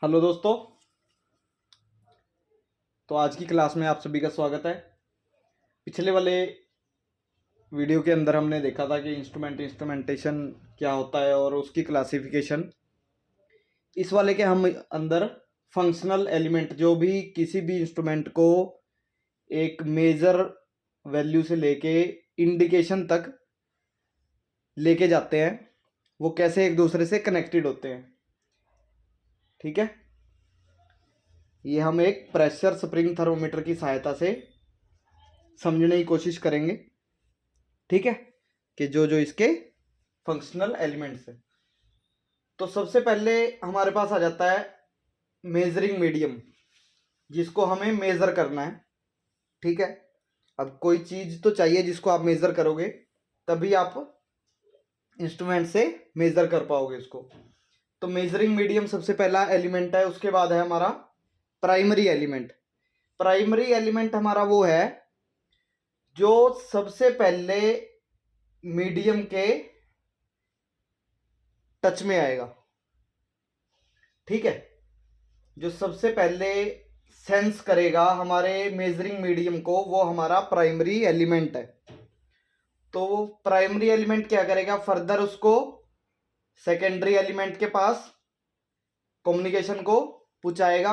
Hello दोस्तों। तो आज की क्लास में आप सभी का स्वागत है। पिछले वाले वीडियो के अंदर हमने देखा था कि इंस्ट्रूमेंटेशन क्या होता है और उसकी क्लासिफिकेशन। इस वाले के हम अंदर फंक्शनल एलिमेंट, जो भी किसी भी इंस्ट्रूमेंट को एक मेजर वैल्यू से लेके इंडिकेशन तक लेके जाते हैं, वो कैसे एक दूसरे से कनेक्टेड होते हैं। ठीक है, ये हम एक प्रेशर स्प्रिंग थर्मोमीटर की सहायता से समझने की कोशिश करेंगे। ठीक है, कि जो जो इसके फंक्शनल एलिमेंट्स है। तो सबसे पहले हमारे पास आ जाता है मेजरिंग मीडियम, जिसको हमें मेज़र करना है। ठीक है, अब कोई चीज़ तो चाहिए जिसको आप मेज़र करोगे, तभी आप इंस्ट्रूमेंट से मेज़र कर पाओगे इसको। तो मेजरिंग मीडियम सबसे पहला एलिमेंट है। उसके बाद है हमारा प्राइमरी एलिमेंट। प्राइमरी एलिमेंट हमारा वो है जो सबसे पहले मीडियम के टच में आएगा। ठीक है, जो सबसे पहले सेंस करेगा हमारे मेजरिंग मीडियम को, वो हमारा प्राइमरी एलिमेंट है। तो प्राइमरी एलिमेंट क्या करेगा, फर्दर उसको सेकेंडरी एलिमेंट के पास कम्युनिकेशन को पहुंचाएगा।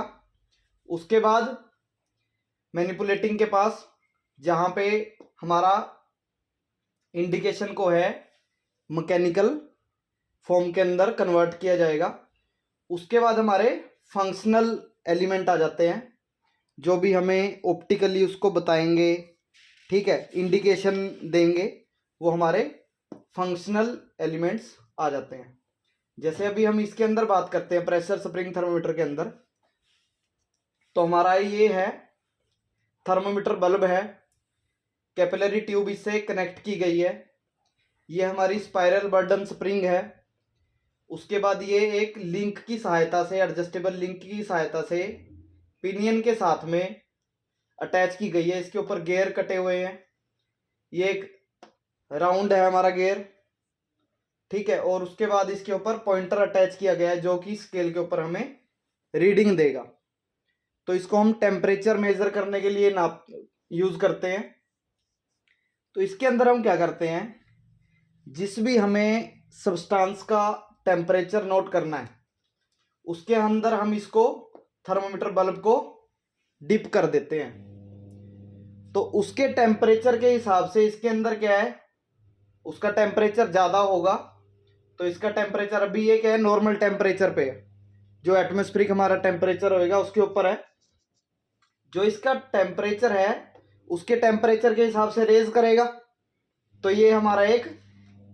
उसके बाद मैनिपुलेटिंग के पास, जहां पे हमारा इंडिकेशन को है मैकेनिकल फॉर्म के अंदर कन्वर्ट किया जाएगा। उसके बाद हमारे फंक्शनल एलिमेंट आ जाते हैं, जो भी हमें ऑप्टिकली उसको बताएंगे। ठीक है, इंडिकेशन देंगे, वो हमारे फंक्शनल एलिमेंट्स आ जाते हैं। जैसे अभी हम इसके अंदर बात करते हैं प्रेशर स्प्रिंग थर्मोमीटर के अंदर, तो हमारा ये है थर्मोमीटर बल्ब है, कैपिलरी ट्यूब इससे कनेक्ट की गई है। ये हमारी स्पाइरल बर्डन स्प्रिंग है। उसके बाद ये एक लिंक की सहायता से, एडजस्टेबल लिंक की सहायता से पिनियन के साथ में अटैच की गई है। इसके ऊपर गियर कटे हुए हैं। ये एक राउंड है हमारा गियर। ठीक है, और उसके बाद इसके ऊपर पॉइंटर अटैच किया गया है, जो कि स्केल के ऊपर हमें रीडिंग देगा। तो इसको हम टेम्परेचर मेजर करने के लिए नाप यूज करते हैं। तो इसके अंदर हम क्या करते हैं, जिस भी हमें सब्सटेंस का टेम्परेचर नोट करना है, उसके अंदर हम इसको थर्मोमीटर बल्ब को डिप कर देते हैं। तो उसके टेम्परेचर के हिसाब से इसके अंदर क्या है, उसका टेम्परेचर ज़्यादा होगा। तो इसका टेम्परेचर अभी ये क्या है, नॉर्मल टेम्परेचर पे है। जो एटमॉस्फेरिक हमारा टेम्परेचर होएगा उसके ऊपर है। जो इसका टेम्परेचर है उसके टेम्परेचर के हिसाब से रेज करेगा। तो ये हमारा एक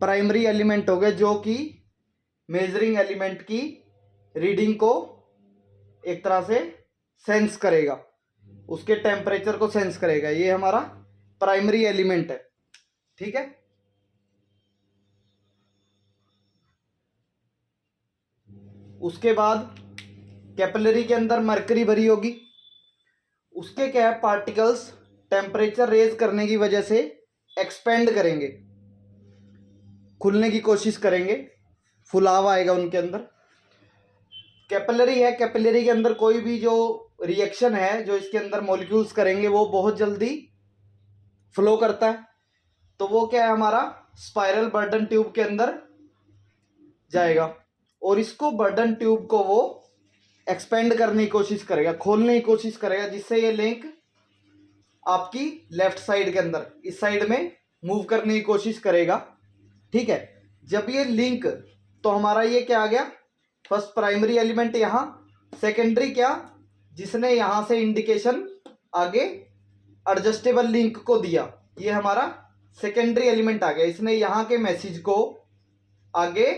प्राइमरी एलिमेंट हो गया, जो कि मेजरिंग एलिमेंट की रीडिंग को एक तरह से सेंस करेगा, उसके टेम्परेचर को सेंस करेगा। ये हमारा प्राइमरी एलिमेंट है। ठीक है, उसके बाद कैपिलरी के अंदर मरकरी भरी होगी। उसके क्या है, पार्टिकल्स टेम्परेचर रेज करने की वजह से एक्सपेंड करेंगे, खुलने की कोशिश करेंगे, फुलाव आएगा उनके अंदर। कैपिलरी है, कैपिलरी के अंदर कोई भी जो रिएक्शन है, जो इसके अंदर मॉलिक्यूल्स करेंगे, वो बहुत जल्दी फ्लो करता है। तो वो क्या है, हमारा स्पाइरल बर्डन ट्यूब के अंदर जाएगा, और इसको बर्डन ट्यूब को वो एक्सपेंड करने की कोशिश करेगा, खोलने की कोशिश करेगा, जिससे ये लिंक आपकी लेफ्ट साइड के अंदर इस साइड में मूव करने की कोशिश करेगा। ठीक है, जब ये लिंक, तो हमारा ये क्या आ गया, फर्स्ट प्राइमरी एलिमेंट यहाँ, सेकेंडरी क्या, जिसने यहां से इंडिकेशन आगे एडजस्टेबल लिंक को दिया, ये हमारा सेकेंडरी एलिमेंट आ गया। इसने यहाँ के मैसेज को आगे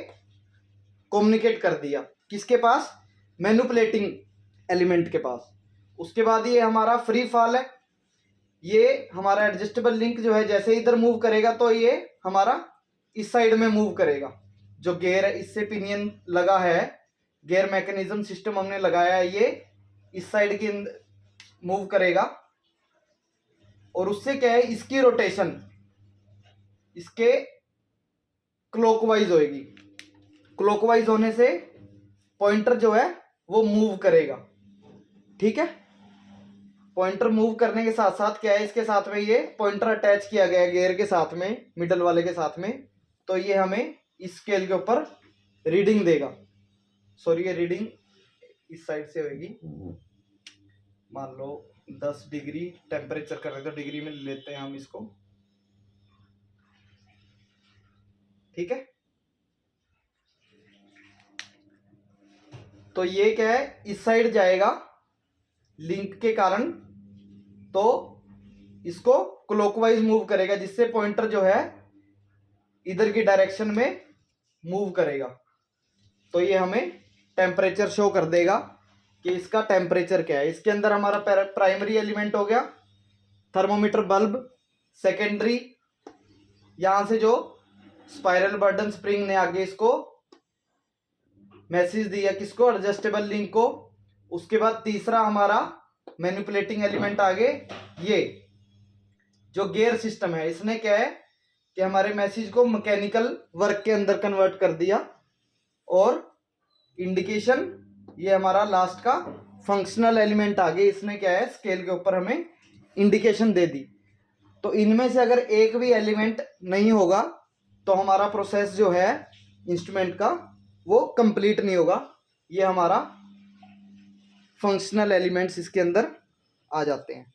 कम्युनिकेट कर दिया, किसके पास, मैनिपुलेटिंग एलिमेंट के पास। उसके बाद ये हमारा फ्री फॉल है। ये हमारा एडजस्टेबल लिंक जो है, जैसे इधर मूव करेगा तो ये हमारा इस साइड में मूव करेगा। जो गियर है, इससे पिनियन लगा है, गियर मैकेनिज्म सिस्टम हमने लगाया है, ये इस साइड की मूव करेगा। और उससे क्या है, इसकी रोटेशन इसके क्लॉकवाइज होएगी। क्लॉकवाइज होने से पॉइंटर जो है वो मूव करेगा। ठीक है, पॉइंटर मूव करने के साथ साथ क्या है, इसके साथ में ये पॉइंटर अटैच किया गया है गियर के साथ में, मिडल वाले के साथ में। तो ये हमें इस स्केल के ऊपर रीडिंग देगा। सॉरी, ये रीडिंग इस साइड से होगी। मान लो 10 डिग्री टेम्परेचर कर रहे हैं तो डिग्री में लेते हैं हम इसको। ठीक है, तो ये क्या है, इस साइड जाएगा लिंक के कारण, तो इसको क्लॉकवाइज मूव करेगा, जिससे पॉइंटर जो है इधर की डायरेक्शन में मूव करेगा। तो ये हमें टेम्परेचर शो कर देगा कि इसका टेम्परेचर क्या है। इसके अंदर हमारा प्राइमरी एलिमेंट हो गया थर्मोमीटर बल्ब, सेकेंडरी यहां से जो स्पाइरल बर्डन स्प्रिंग ने आगे इसको मैसेज दिया, किसको, एडजस्टेबल लिंक को। उसके बाद तीसरा हमारा मैनिपुलेटिंग एलिमेंट आगे, ये जो गियर सिस्टम है, इसने क्या है कि हमारे मैसेज को मैकेनिकल वर्क के अंदर कन्वर्ट कर दिया। और इंडिकेशन, ये हमारा लास्ट का फंक्शनल एलिमेंट आगे, इसने क्या है स्केल के ऊपर हमें इंडिकेशन दे दी। तो इनमें से अगर एक भी एलिमेंट नहीं होगा तो हमारा प्रोसेस जो है इंस्ट्रूमेंट का वो कंप्लीट नहीं होगा। ये हमारा फंक्शनल एलिमेंट्स इसके अंदर आ जाते हैं।